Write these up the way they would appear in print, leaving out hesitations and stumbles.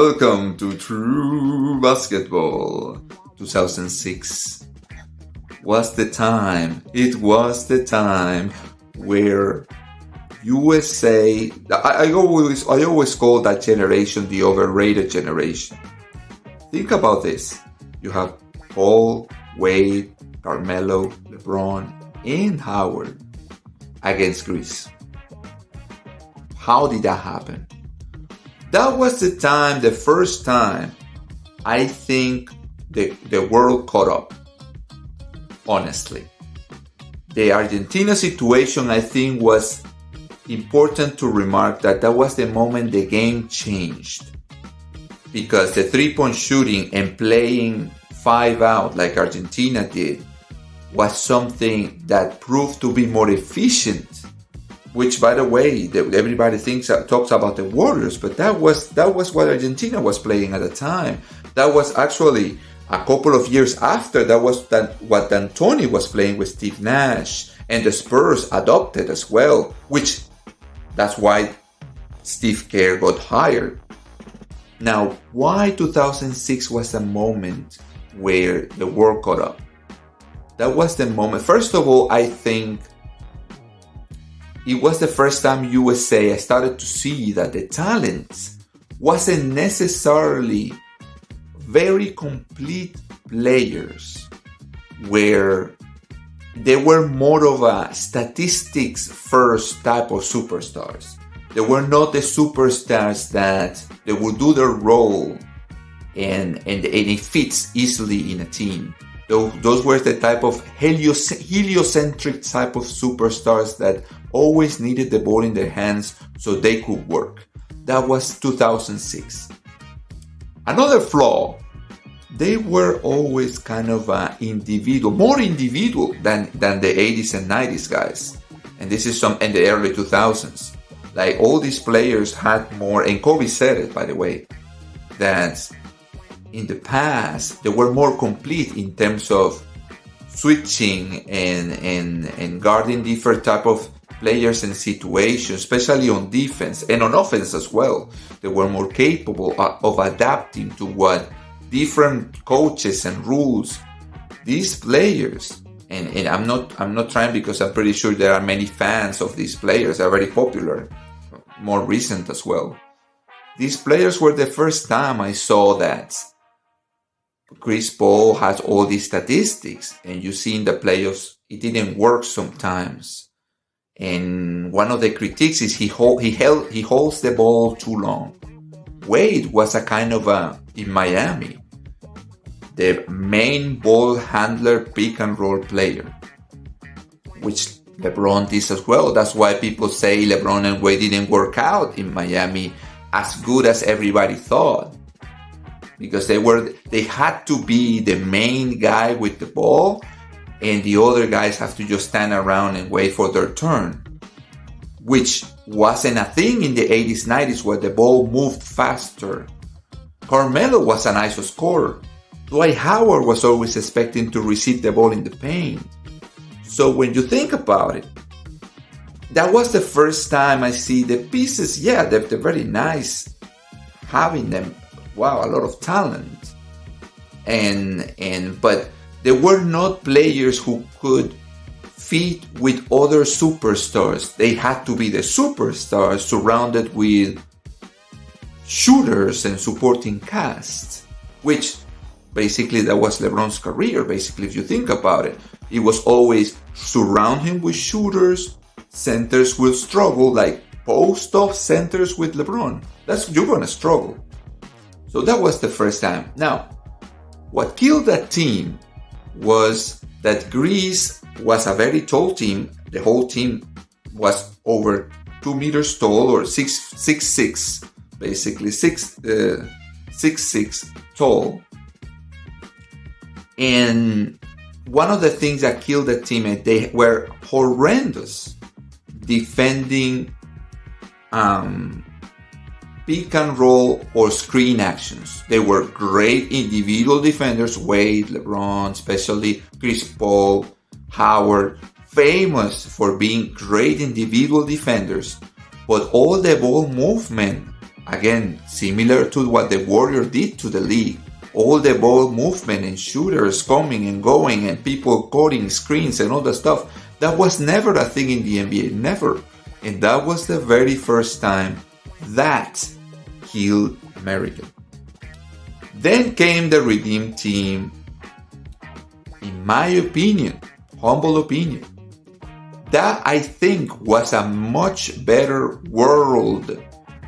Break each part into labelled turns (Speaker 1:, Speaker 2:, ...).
Speaker 1: Welcome to True Basketball. 2006 was the time. It was the time where USA. I always call that generation the overrated generation. Think about this. You have Paul, Wade, Carmelo, LeBron, and Howard against Greece. How did that happen? That was the first time, I think the world caught up, honestly. The Argentina situation, I think, was important to remark that was the moment the game changed. Because the three-point shooting and playing 5 out like Argentina did was something that proved to be more efficient. Which, by the way, everybody talks about the Warriors, but that was what Argentina was playing at the time. That was actually a couple of years after. That was what D'Antoni was playing with Steve Nash, and the Spurs adopted as well. Which that's why Steve Kerr got hired. Now, why 2006 was the moment where the world caught up? That was the moment. First of all, I think it was the first time USA started to see that the talent wasn't necessarily very complete players, where they were more of a statistics first type of superstars. They were not the superstars that they would do their role and it fits easily in a team. Those were the type of heliocentric type of superstars that always needed the ball in their hands so they could work. That was 2006. Another flaw, they were always kind of more individual than the 80s and 90s guys. And this is in the early 2000s. Like, all these players had more, and Kobe said it, by the way, that in the past they were more complete in terms of switching and guarding different type of players and situations, especially on defense and on offense as well. They were more capable of adapting to what different coaches and rules these players. And I'm not trying, because I'm pretty sure there are many fans of these players. They're very popular, more recent as well. These players were the first time I saw that Chris Paul has all these statistics, and you see in the playoffs it didn't work sometimes. And one of the critiques is he holds the ball too long. Wade was a kind of in Miami, the main ball handler, pick and roll player, which LeBron is as well. That's why people say LeBron and Wade didn't work out in Miami as good as everybody thought, because they had to be the main guy with the ball, and the other guys have to just stand around and wait for their turn, which wasn't a thing in the 80s, 90s, where the ball moved faster. Carmelo was an ISO scorer. Dwight Howard was always expecting to receive the ball in the paint. So when you think about it, that was the first time I see the pieces. Yeah, they're very nice, having them. Wow, a lot of talent. But they were not players who could fit with other superstars. They had to be the superstars surrounded with shooters and supporting cast, which basically that was LeBron's career. Basically, if you think about it, it was always surround him with shooters. Centers will struggle, like post-up centers with LeBron. You're gonna struggle. So that was the first time. Now, what killed that team was that Greece was a very tall team. The whole team was over 2 meters tall, or 6'6", basically 6'6" tall. And one of the things that killed the team, and they were horrendous defending pick and roll or screen actions. They were great individual defenders. Wade, LeBron, especially Chris Paul, Howard, famous for being great individual defenders. But all the ball movement again, similar to what the Warriors did to the league. All the ball movement and shooters coming and going and people cutting screens and all that stuff. That was never a thing in the NBA, never. And that was the very first time that killed America. Then came the Redeem Team. In my opinion, humble opinion, that I think was a much better world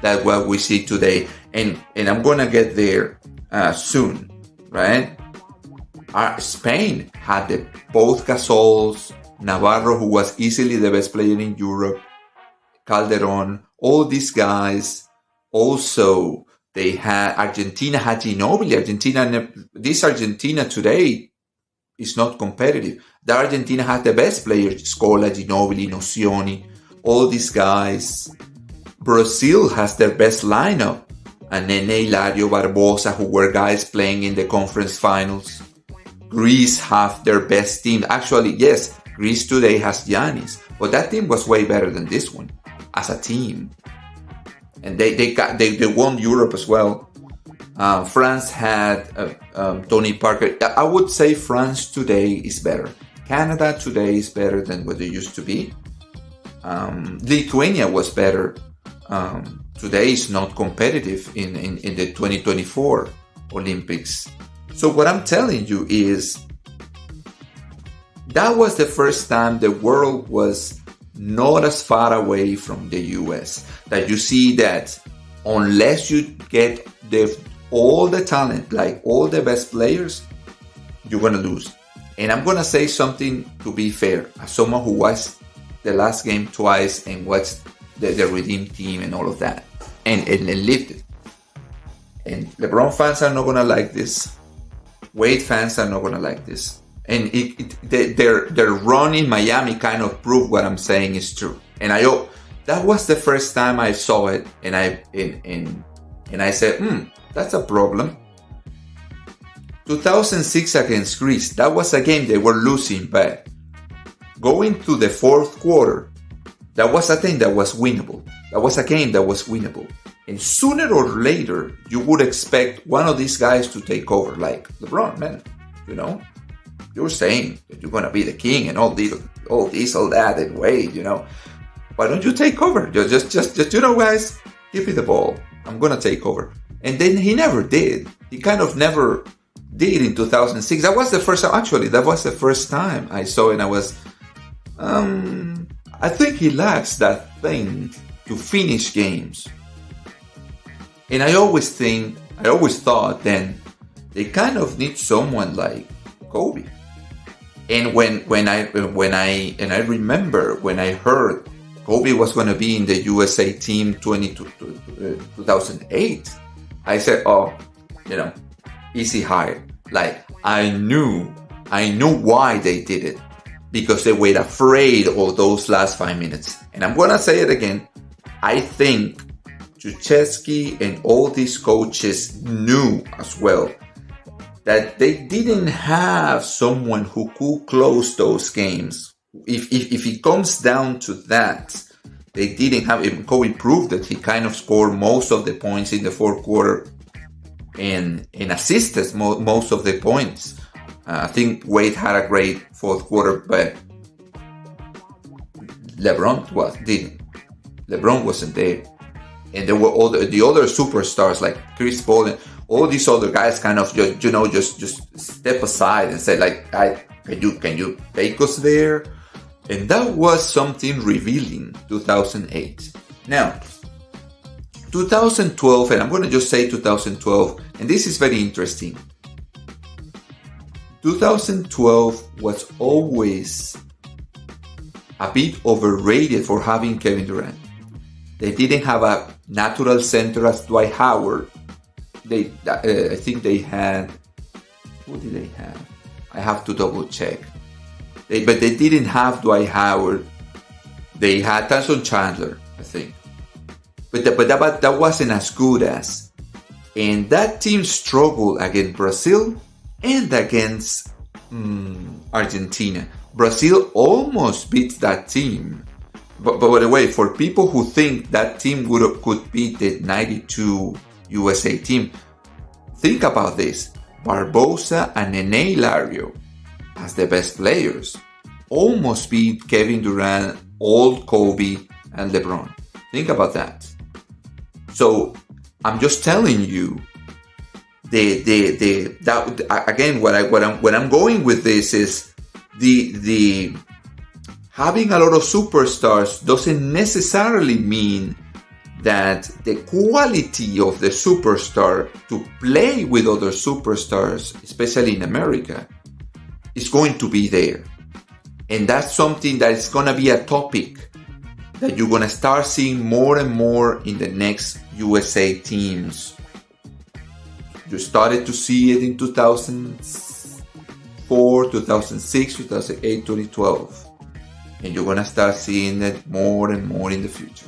Speaker 1: than what we see today. And I'm going to get there soon, right? Spain had both Gasols, Navarro, who was easily the best player in Europe, Calderon, all these guys. Also, they had Argentina had Ginobili. This Argentina today is not competitive. The Argentina had the best players: Scola, Ginobili, Nocioni, all these guys. Brazil has their best lineup: Nene, Hilario, Barbosa, who were guys playing in the conference finals. Greece have their best team. Actually, yes, Greece today has Giannis, but that team was way better than this one as a team. And they won Europe as well. France had Tony Parker. I would say France today is better. Canada today is better than what they used to be. Lithuania was better. Today is not competitive in the 2024 Olympics. So what I'm telling you is that was the first time the world was not as far away from the US. That you see that unless you get all the talent, like all the best players, you're going to lose. And I'm going to say something to be fair, as someone who watched the last game twice and watched the Redeem Team and all of that, and lived it. And LeBron fans are not going to like this. Wade fans are not going to like this. And their run in Miami kind of proved what I'm saying is true. And I hope that was the first time I saw it, and I said, that's a problem. 2006 against Greece, that was a game they were losing, but going to the fourth quarter, that was a thing that was winnable. That was a game that was winnable. And sooner or later, you would expect one of these guys to take over, like LeBron, man. You know, you're saying that you're gonna be the king and all that, and Wade, you know. Why don't you take over? Just you know, guys, give me the ball. I'm gonna take over. And then he never did. He kind of never did in 2006. That was the first time. Actually, that was the first time I saw it. And I was, I think he lacks that thing to finish games. And I always thought then they kind of need someone like Kobe. And when I remember when I heard Kobe was going to be in the USA team 2008, I said, oh, you know, easy hire. Like I knew why they did it, because they were afraid of those last 5 minutes. And I'm going to say it again. I think Krzyzewski and all these coaches knew as well that they didn't have someone who could close those games. If it comes down to that, they didn't have it. Kobe proved that he kind of scored most of the points in the fourth quarter and assisted most of the points. I think Wade had a great fourth quarter, but LeBron didn't. LeBron wasn't there. And there were all the other superstars like Chris Paul and all these other guys kind of just step aside and say like, can you take us there? And that was something revealing, 2008. Now, 2012, and I'm going to just say 2012, and this is very interesting. 2012 was always a bit overrated for having Kevin Durant. They didn't have a natural center as Dwight Howard. I think they had, who did they have? I have to double check. But they didn't have Dwight Howard. They had Tyson Chandler, I think. But that wasn't as good as. And that team struggled against Brazil and against Argentina. Brazil almost beat that team. But by the way, for people who think that team could beat the 92 USA team, think about this. Barbosa and Nene Hilario, as the best players, almost beat Kevin Durant, old Kobe, and LeBron. Think about that. So I'm just telling you, again, what I'm going with this is the having a lot of superstars doesn't necessarily mean that the quality of the superstar to play with other superstars, especially in America, is going to be there. And that's something that is going to be a topic that you're going to start seeing more and more in the next USA teams. You started to see it in 2004, 2006, 2008, 2012. And you're going to start seeing it more and more in the future.